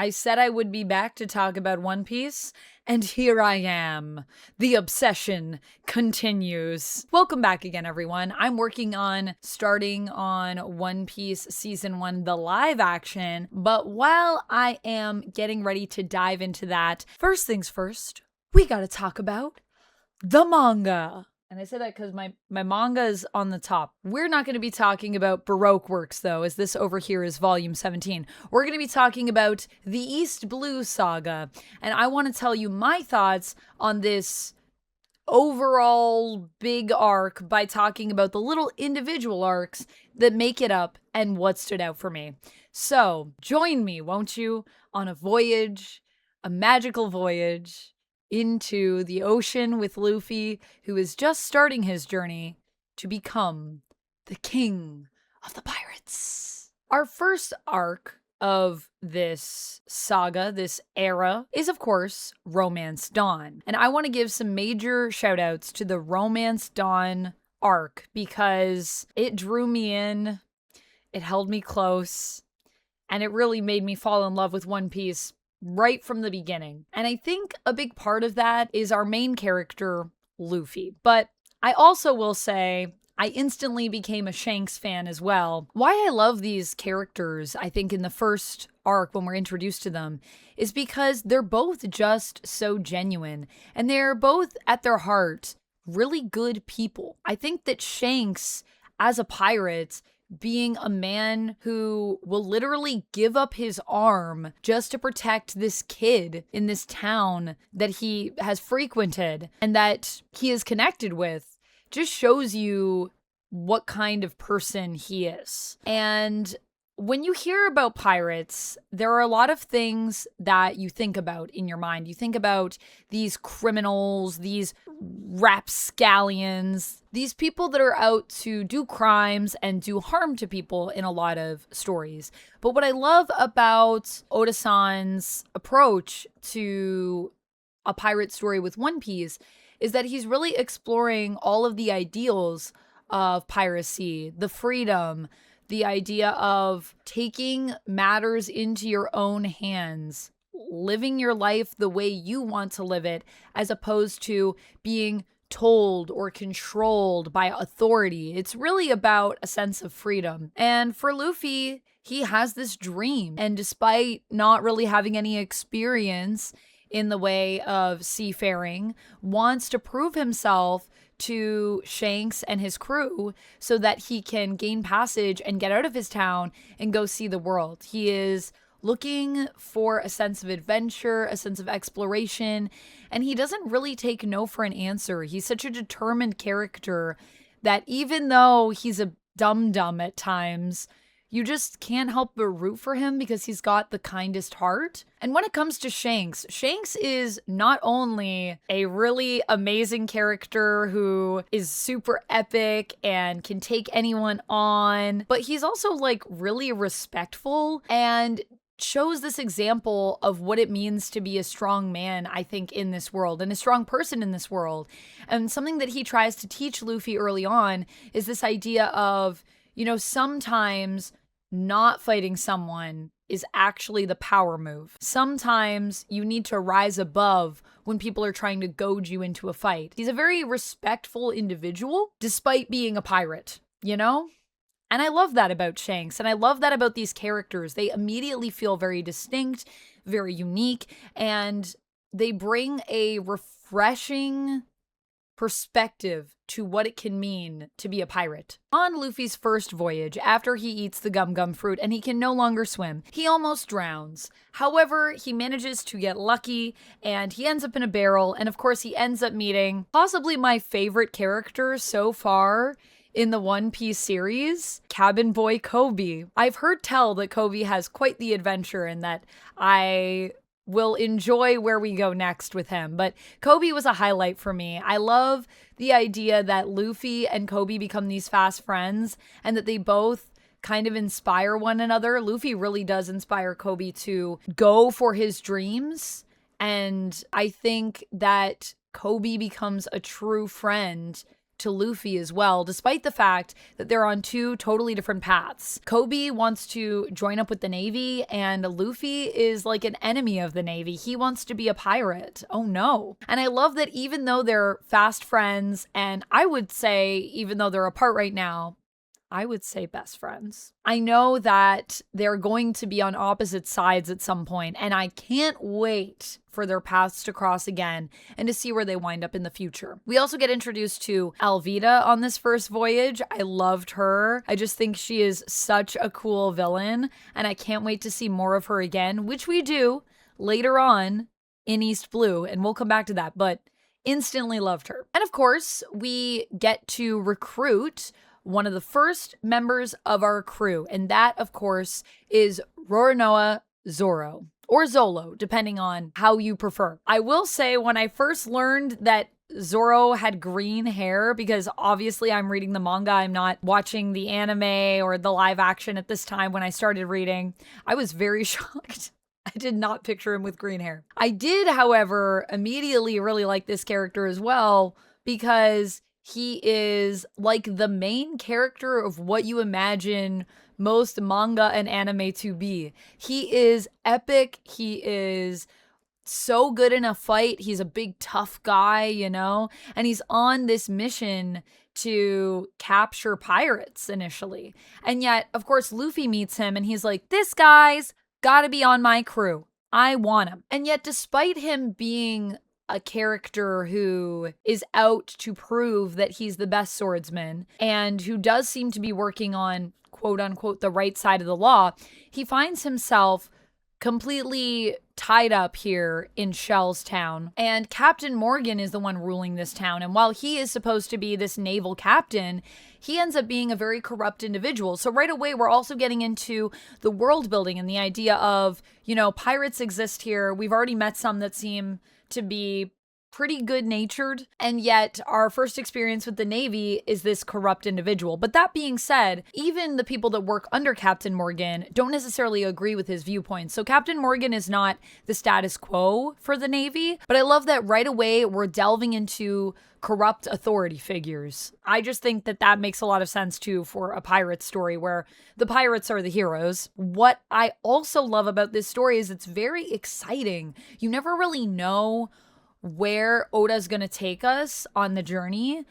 I said I would be back to talk about One Piece, and here I am. The obsession continues. Welcome back again, everyone. I'm working on starting on One Piece Season 1, the live action, but while I am getting ready to dive into that, first things first, we gotta talk about the manga. And I say that because my manga is on the top. We're not going to be talking about Baroque works, though, as this over here is volume 17. We're going to be talking about the East Blue Saga. And I want to tell you my thoughts on this overall big arc by talking about the little individual arcs that make it up and what stood out for me. So join me, won't you, on a voyage, a magical voyage into the ocean with Luffy, who is just starting his journey to become the king of the pirates. Our first arc of this saga, this era, is of course Romance Dawn. And I want to give some major shout outs to the Romance Dawn arc because it drew me in, it held me close, and it really made me fall in love with One Piece right from the beginning. And I think a big part of that is our main character, Luffy. But I also will say I instantly became a Shanks fan as well. Why I love these characters, I think in the first arc when we're introduced to them, is because they're both just so genuine. And they're both, at their heart, really good people. I think that Shanks, as a pirate, being a man who will literally give up his arm just to protect this kid in this town that he has frequented and that he is connected with, just shows you what kind of person he is. And when you hear about pirates, there are a lot of things that you think about in your mind. You think about these criminals, these rapscallions, these people that are out to do crimes and do harm to people in a lot of stories. But what I love about Oda-san's approach to a pirate story with One Piece is that he's really exploring all of the ideals of piracy, the freedom, the idea of taking matters into your own hands, living your life the way you want to live it, as opposed to being told or controlled by authority. It's really about a sense of freedom. And for Luffy, he has this dream. And despite not really having any experience in the way of seafaring, wants to prove himself to Shanks and his crew so that he can gain passage and get out of his town and go see the world. He is looking for a sense of adventure, a sense of exploration, and he doesn't really take no for an answer. He's such a determined character that even though he's a dum-dum at times, you just can't help but root for him because he's got the kindest heart. And when it comes to Shanks, Shanks is not only a really amazing character who is super epic and can take anyone on, but he's also like really respectful and shows this example of what it means to be a strong man, I think, in this world and a strong person in this world. And something that he tries to teach Luffy early on is this idea of, you know, sometimes not fighting someone is actually the power move. Sometimes you need to rise above when people are trying to goad you into a fight. He's a very respectful individual, despite being a pirate, you know? And I love that about Shanks, and I love that about these characters. They immediately feel very distinct, very unique, and they bring a refreshing perspective to what it can mean to be a pirate. On Luffy's first voyage, after he eats the gum-gum fruit and he can no longer swim, he almost drowns. However, he manages to get lucky and he ends up in a barrel, and of course he ends up meeting possibly my favorite character so far in the One Piece series, Cabin Boy Kobe. I've heard tell that Kobe has quite the adventure and that I will enjoy where we go next with him. But Kobe was a highlight for me. I love the idea that Luffy and Kobe become these fast friends and that they both kind of inspire one another. Luffy really does inspire Kobe to go for his dreams. And I think that Kobe becomes a true friend to Luffy as well, despite the fact that they're on two totally different paths. Kobe wants to join up with the Navy, and Luffy is like an enemy of the Navy. He wants to be a pirate. Oh no. And I love that even though they're fast friends, and I would say even though they're apart right now, I would say best friends. I know that they're going to be on opposite sides at some point, and I can't wait for their paths to cross again and to see where they wind up in the future. We also get introduced to Alvida on this first voyage. I loved her. I just think she is such a cool villain, and I can't wait to see more of her again, which we do later on in East Blue, and we'll come back to that, but instantly loved her. And of course, we get to recruit one of the first members of our crew, and that, of course, is Roronoa Zoro, or Zolo, depending on how you prefer. I will say, when I first learned that Zoro had green hair, because obviously I'm reading the manga, I'm not watching the anime or the live action at this time when I started reading, I was very shocked. I did not picture him with green hair. I did, however, immediately really like this character as well, because he is like the main character of what you imagine most manga and anime to be. He is epic. He is so good in a fight. He's a big tough guy, you know, and he's on this mission to capture pirates initially. And yet, of course, Luffy meets him and he's like, this guy's gotta be on my crew. I want him. And yet, despite him being a character who is out to prove that he's the best swordsman and who does seem to be working on, quote unquote, the right side of the law, he finds himself completely tied up here in Shell's town. And Captain Morgan is the one ruling this town. And while he is supposed to be this naval captain, he ends up being a very corrupt individual. So right away, we're also getting into the world building and the idea of, you know, pirates exist here. We've already met some that seem to be pretty good-natured, and yet our first experience with the Navy is this corrupt individual. But that being said, even the people that work under Captain Morgan don't necessarily agree with his viewpoints. So Captain Morgan is not the status quo for the Navy, but I love that right away we're delving into corrupt authority figures. I just think that that makes a lot of sense too for a pirate story where the pirates are the heroes. What I also love about this story is it's very exciting. You never really know where Oda's gonna take us on the journey.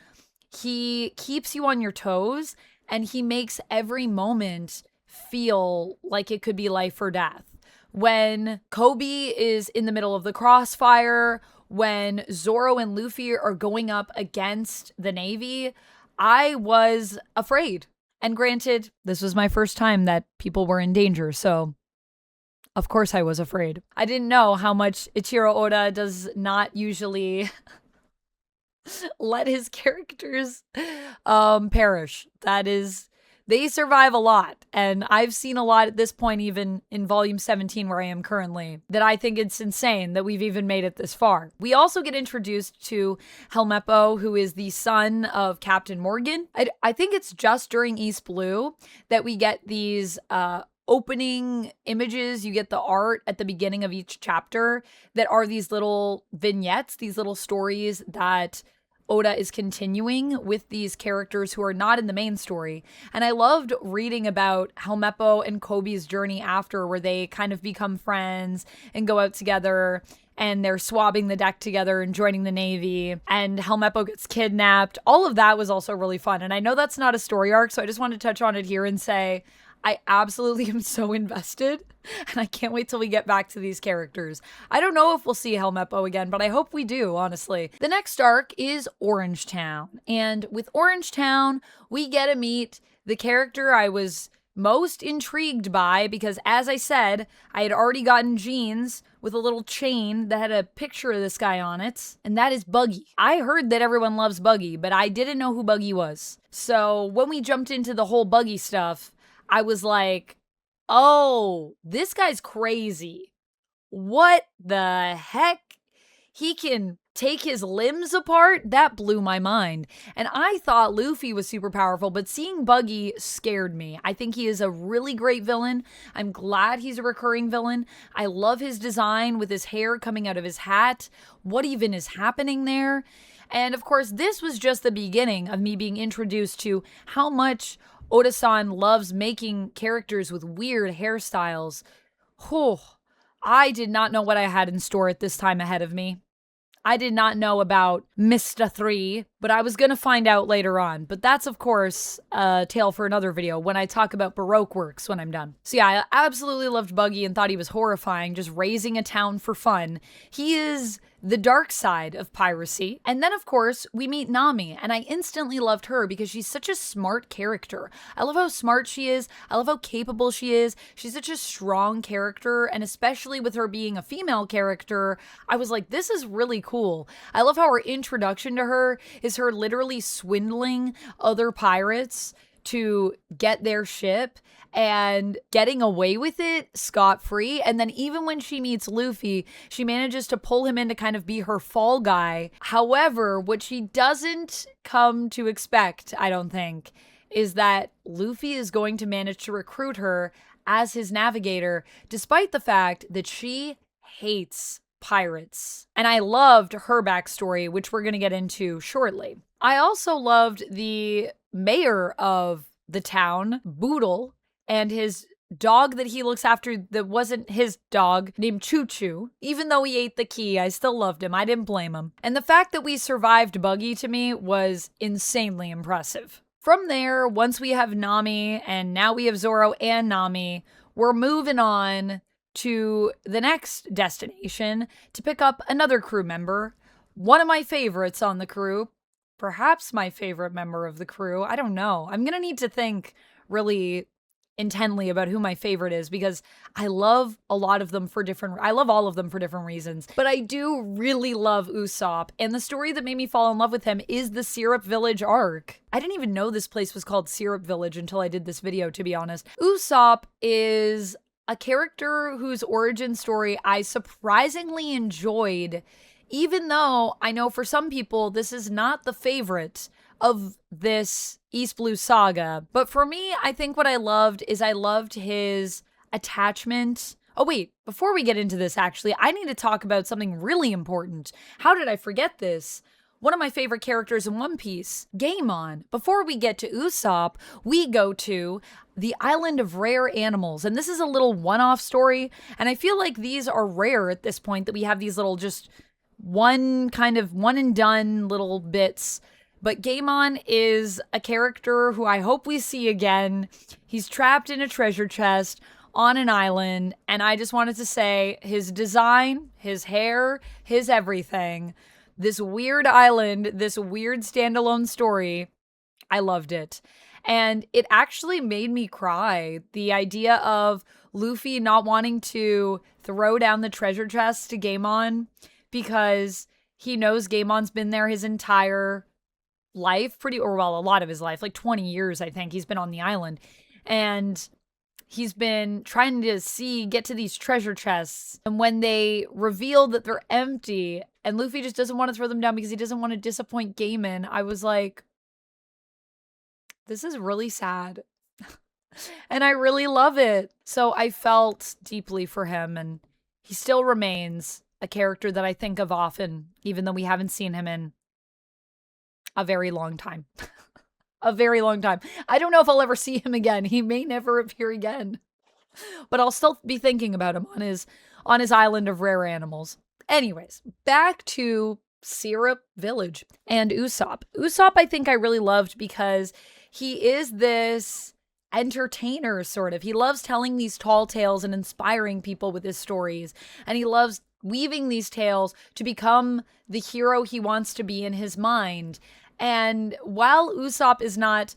He keeps you on your toes and he makes every moment feel like it could be life or death. When Kobe is in the middle of the crossfire, when Zoro and Luffy are going up against the Navy, I was afraid. And granted, this was my first time that people were in danger, so of course I was afraid. I didn't know how much Ichiro Oda does not usually let his characters perish. That is, they survive a lot. And I've seen a lot at this point, even in volume 17 where I am currently, that I think it's insane that we've even made it this far. We also get introduced to Helmeppo, who is the son of Captain Morgan. I think it's just during East Blue that we get these opening images. You get the art at the beginning of each chapter that are these little vignettes, these little stories that Oda is continuing with these characters who are not in the main story. And I loved reading about Helmeppo and Kobe's journey after, where they kind of become friends and go out together and they're swabbing the deck together and joining the Navy, and Helmeppo gets kidnapped. All of that was also really fun. And I know that's not a story arc, so I just want to touch on it here and say, I absolutely am so invested, and I can't wait till we get back to these characters. I don't know if we'll see Helmeppo again, but I hope we do, honestly. The next arc is Orangetown, and with Orangetown, we get to meet the character I was most intrigued by because, as I said, I had already gotten jeans with a little chain that had a picture of this guy on it, and that is Buggy. I heard that everyone loves Buggy, but I didn't know who Buggy was. So when we jumped into the whole Buggy stuff, I was like, oh, this guy's crazy. What the heck? He can take his limbs apart, that blew my mind. And I thought Luffy was super powerful, but seeing Buggy scared me. I think he is a really great villain. I'm glad he's a recurring villain. I love his design with his hair coming out of his hat. What even is happening there? And of course, this was just the beginning of me being introduced to how much Oda-san loves making characters with weird hairstyles. I did not know what I had in store at this time ahead of me. I did not know about Mr. 3, but I was going to find out later on. But that's, of course, a tale for another video when I talk about Baroque works when I'm done. So yeah, I absolutely loved Buggy and thought he was horrifying, just raising a town for fun. He is the dark side of piracy. And then, of course, we meet Nami, and I instantly loved her because she's such a smart character. I love how smart she is. I love how capable she is. She's such a strong character, and especially with her being a female character, I was like, this is really cool. I love how her introduction to her is her literally swindling other pirates to get their ship and getting away with it scot-free. And then even when she meets Luffy, she manages to pull him in to kind of be her fall guy. However, what she doesn't come to expect, I don't think, is that Luffy is going to manage to recruit her as his navigator, despite the fact that she hates pirates. And I loved her backstory, which we're going to get into shortly. I also loved the mayor of the town, Boodle, and his dog that he looks after that wasn't his dog, named Choo Choo. Even though he ate the key, I still loved him. I didn't blame him. And the fact that we survived Buggy to me was insanely impressive. From there, once we have Nami, and now we have Zoro and Nami, we're moving on to the next destination to pick up another crew member. One of my favorites on the crew, perhaps my favorite member of the crew. I don't know. I'm going to need to think really intently about who my favorite is because I love a lot of them for I love all of them for different reasons. But I do really love Usopp, and the story that made me fall in love with him is the Syrup Village arc. I didn't even know this place was called Syrup Village until I did this video, to be honest. Usopp is a character whose origin story I surprisingly enjoyed, even though I know for some people this is not the favorite of this East Blue Saga. But for me, I think what I loved is I loved his attachment. Oh wait, before we get into this, actually, I need to talk about something really important. How did I forget this? One of my favorite characters in One Piece, Gaimon. Before we get to Usopp, we go to the Island of Rare Animals. And this is a little one-off story. And I feel like these are rare at this point, that we have these little just one and done little bits. But Gaimon is a character who I hope we see again. He's trapped in a treasure chest on an island. And I just wanted to say his design, his hair, his everything, this weird island, this weird standalone story, I loved it. And it actually made me cry. The idea of Luffy not wanting to throw down the treasure chest to Gaimon because he knows Gaimon's been there his entire life, a lot of his life, like 20 years, I think he's been on the island. And he's been trying to get to these treasure chests. And when they reveal that they're empty and Luffy just doesn't want to throw them down because he doesn't want to disappoint Gaimon, I was like, this is really sad. And I really love it. So I felt deeply for him, and he still remains a character that I think of often, even though we haven't seen him in a very long time. A very long time. I don't know if I'll ever see him again. He may never appear again. But I'll still be thinking about him on his island of rare animals. Anyways, back to Syrup Village and Usopp. Usopp I think I really loved because he is this entertainer, sort of. He loves telling these tall tales and inspiring people with his stories. And he loves weaving these tales to become the hero he wants to be in his mind. And while Usopp is not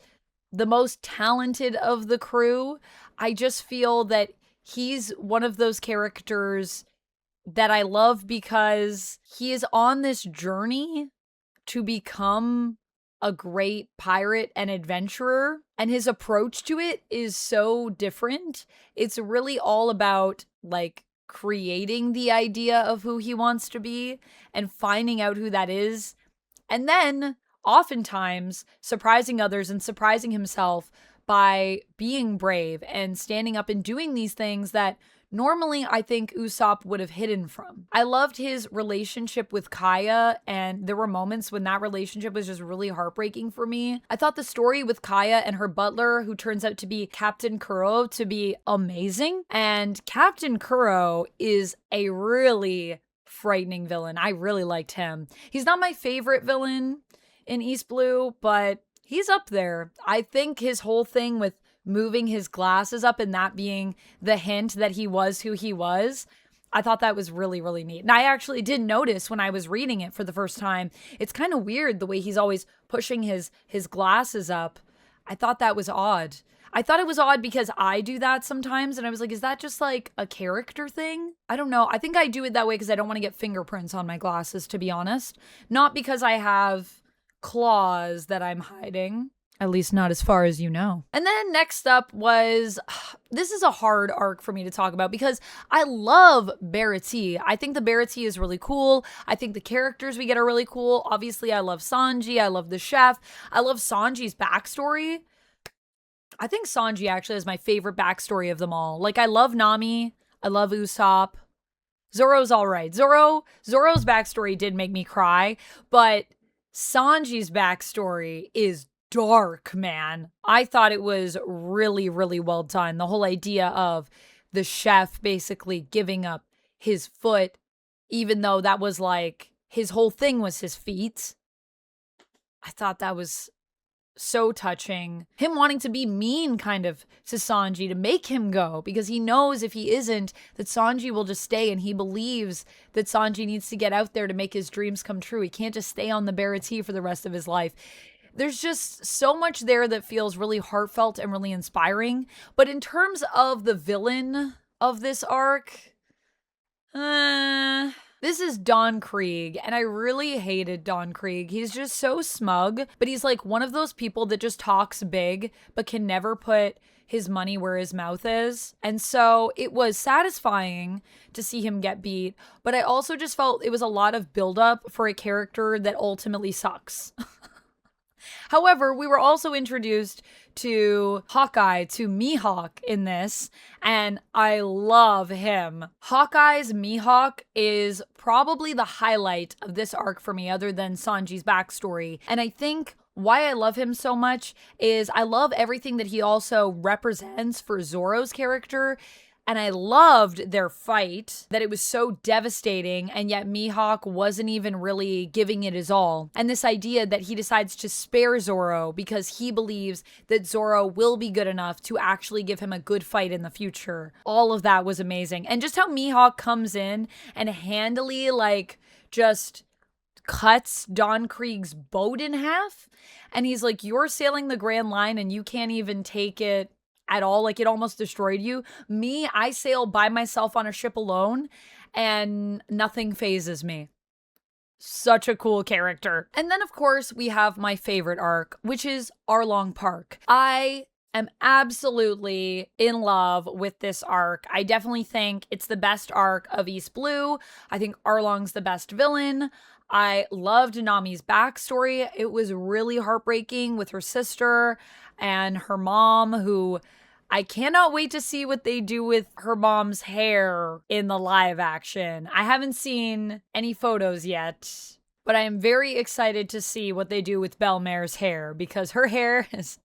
the most talented of the crew, I just feel that he's one of those characters that I love because he is on this journey to become a great pirate and adventurer, and his approach to it is so different. It's really all about like creating the idea of who he wants to be and finding out who that is. And then oftentimes surprising others and surprising himself by being brave and standing up and doing these things that normally I think Usopp would have hidden from. I loved his relationship with Kaya, and there were moments when that relationship was just really heartbreaking for me. I thought the story with Kaya and her butler, who turns out to be Captain Kuro, to be amazing. And Captain Kuro is a really frightening villain. I really liked him. He's not my favorite villain in East Blue, but he's up there. I think his whole thing with moving his glasses up and that being the hint that he was who he was, I thought that was really, really neat. And I actually did notice when I was reading it for the first time, it's kind of weird the way he's always pushing his glasses up. I thought that was odd. I thought it was odd because I do that sometimes, and I was like, is that just like a character thing? I don't know. I think I do it that way because I don't want to get fingerprints on my glasses, to be honest. Not because I have claws that I'm hiding. At least not as far as you know. And then next up was, this is a hard arc for me to talk about because I love Baratie. I think the Baratie is really cool. I think the characters we get are really cool. Obviously, I love Sanji. I love the chef. I love Sanji's backstory. I think Sanji actually is my favorite backstory of them all. Like, I love Nami. I love Usopp. Zoro's all right. Zoro's backstory did make me cry, but Sanji's backstory is dark, man. I thought it was really, really well done. The whole idea of the chef basically giving up his foot, even though that was like, his whole thing was his feet. I thought that was so touching. Him wanting to be mean kind of to Sanji to make him go because he knows if he isn't, that Sanji will just stay, and he believes that Sanji needs to get out there to make his dreams come true. He can't just stay on the Baratie for the rest of his life. There's just so much there that feels really heartfelt and really inspiring. But in terms of the villain of this arc, this is Don Krieg, and I really hated Don Krieg. He's just so smug, but he's like one of those people that just talks big, but can never put his money where his mouth is. And so it was satisfying to see him get beat, but I also just felt it was a lot of buildup for a character that ultimately sucks. However, we were also introduced to Hawkeye, to Mihawk in this, and I love him. Hawkeye's Mihawk is probably the highlight of this arc for me, other than Sanji's backstory. And I think why I love him so much is I love everything that he also represents for Zoro's character. And I loved their fight, that it was so devastating, and yet Mihawk wasn't even really giving it his all. And this idea that he decides to spare Zoro because he believes that Zoro will be good enough to actually give him a good fight in the future. All of that was amazing. And just how Mihawk comes in and handily, like, just cuts Don Krieg's boat in half. And he's like, you're sailing the Grand Line and you can't even take it at all, like it almost destroyed you. Me, I sail by myself on a ship alone and nothing phases me. Such a cool character. And then of course we have my favorite arc, which is Arlong Park. I am absolutely in love with this arc. I definitely think it's the best arc of East Blue. I think Arlong's the best villain. I loved Nami's backstory. It was really heartbreaking with her sister and her mom, who I cannot wait to see what they do with her mom's hair in the live action. I haven't seen any photos yet, but I am very excited to see what they do with Belmare's hair, because her hair is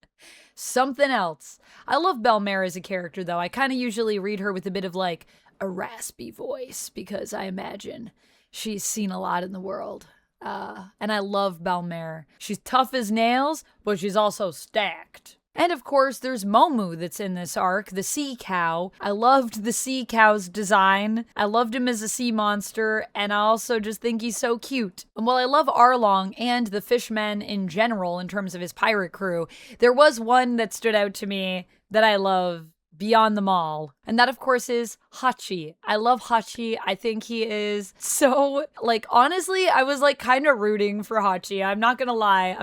something else. I love Belmare as a character, though. I kind of usually read her with a bit of like a raspy voice, because I imagine she's seen a lot in the world. And I love Belmare. She's tough as nails, but she's also stacked. And of course, there's Momu that's in this arc, the sea cow. I loved the sea cow's design. I loved him as a sea monster, and I also just think he's so cute. And while I love Arlong and the fishmen in general in terms of his pirate crew, there was one that stood out to me that I love beyond them all. And that, of course, is Hachi. I love Hachi. I think he is so, like, honestly, I was, like, kind of rooting for Hachi. I'm not gonna lie.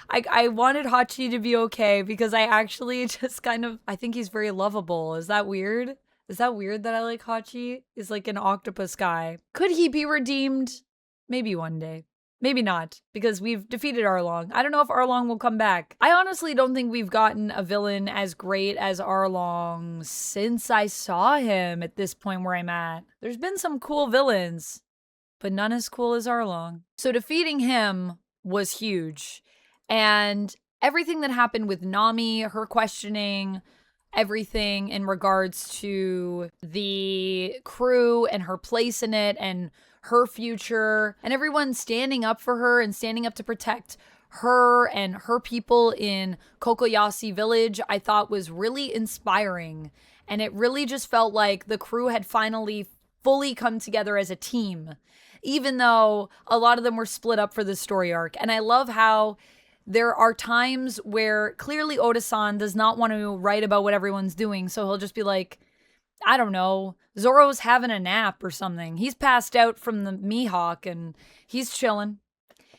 I wanted Hachi to be okay, because I actually just kind of, I think he's very lovable. Is that weird? Is that weird that I like Hachi? Is like an octopus guy. Could he be redeemed? Maybe one day. Maybe not, because we've defeated Arlong. I don't know if Arlong will come back. I honestly don't think we've gotten a villain as great as Arlong since I saw him at this point where I'm at. There's been some cool villains, but none as cool as Arlong. So defeating him was huge. And everything that happened with Nami, her questioning, everything in regards to the crew and her place in it and her future, and everyone standing up for her and standing up to protect her and her people in Kokoyasi village, I thought was really inspiring. And it really just felt like the crew had finally fully come together as a team, even though a lot of them were split up for the story arc. And I love how there are times where clearly Oda-san does not want to write about what everyone's doing, so he'll just be like, I don't know, Zoro's having a nap or something. He's passed out from the Mihawk and he's chilling.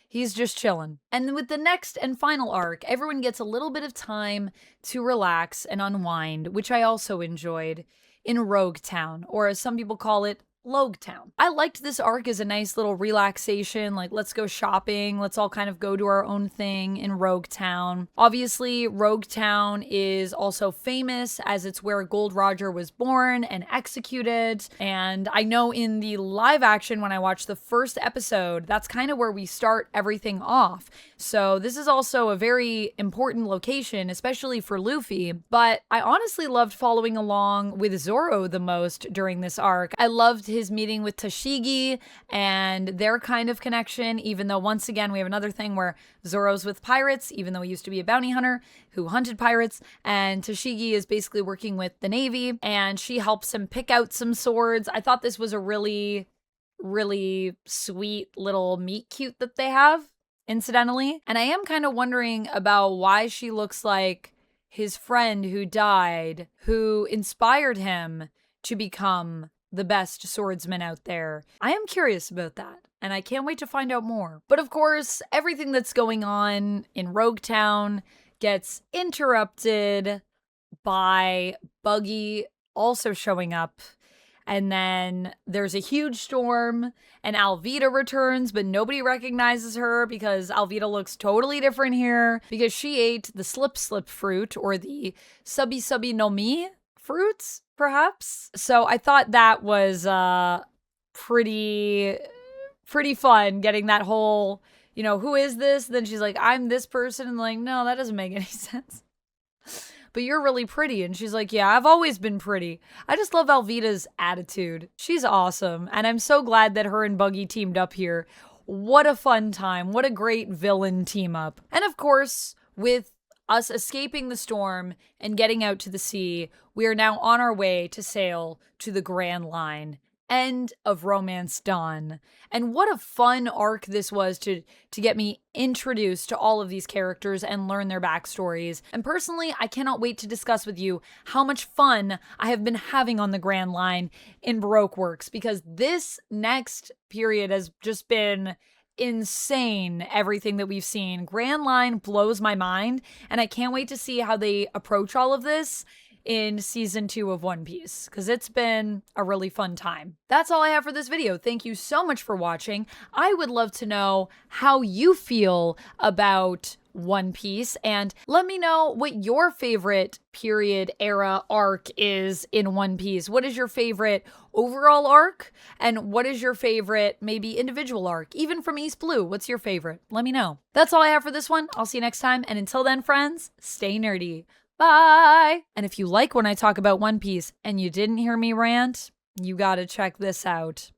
He's just chilling. And with the next and final arc, everyone gets a little bit of time to relax and unwind, which I also enjoyed in Roguetown, or as some people call it, Loguetown. I liked this arc as a nice little relaxation, like let's go shopping, let's all kind of go do our own thing in Roguetown. Obviously, Roguetown is also famous as it's where Gold Roger was born and executed, and I know in the live action when I watched the first episode, that's kind of where we start everything off. So this is also a very important location, especially for Luffy, but I honestly loved following along with Zoro the most during this arc. I loved his meeting with Tashigi and their kind of connection, even though once again we have another thing where Zoro's with pirates, even though he used to be a bounty hunter who hunted pirates, and Tashigi is basically working with the Navy and she helps him pick out some swords. I thought this was a really, really sweet little meet cute that they have, incidentally. And I am kind of wondering about why she looks like his friend who died, who inspired him to become the best swordsman out there. I am curious about that, and I can't wait to find out more. But of course, everything that's going on in Roguetown gets interrupted by Buggy also showing up. And then there's a huge storm, and Alvida returns, but nobody recognizes her because Alvida looks totally different here because she ate the slip fruit, or the subi no mi fruits, perhaps. So I thought that was pretty fun, getting that whole, who is this? Then she's like, I'm this person. And like, no, that doesn't make any sense. But you're really pretty. And she's like, yeah, I've always been pretty. I just love Alvida's attitude. She's awesome. And I'm so glad that her and Buggy teamed up here. What a fun time. What a great villain team up. And of course, with us escaping the storm and getting out to the sea, we are now on our way to sail to the Grand Line. End of Romance Dawn. And what a fun arc this was to get me introduced to all of these characters and learn their backstories. And personally, I cannot wait to discuss with you how much fun I have been having on the Grand Line in Baroque Works, because this next period has just been insane. Everything that we've seen. Grand Line blows my mind, and I can't wait to see how they approach all of this in season 2 of One Piece, because it's been a really fun time. That's all I have for this video. Thank you so much for watching. I would love to know how you feel about One Piece, and let me know what your favorite period era arc is in One Piece. What is your favorite overall arc, and what is your favorite maybe individual arc, even from East Blue? What's your favorite? Let me know. That's all I have for this one. I'll see you next time, and until then, friends, stay nerdy. Bye! And if you like when I talk about One Piece and you didn't hear me rant, you gotta check this out.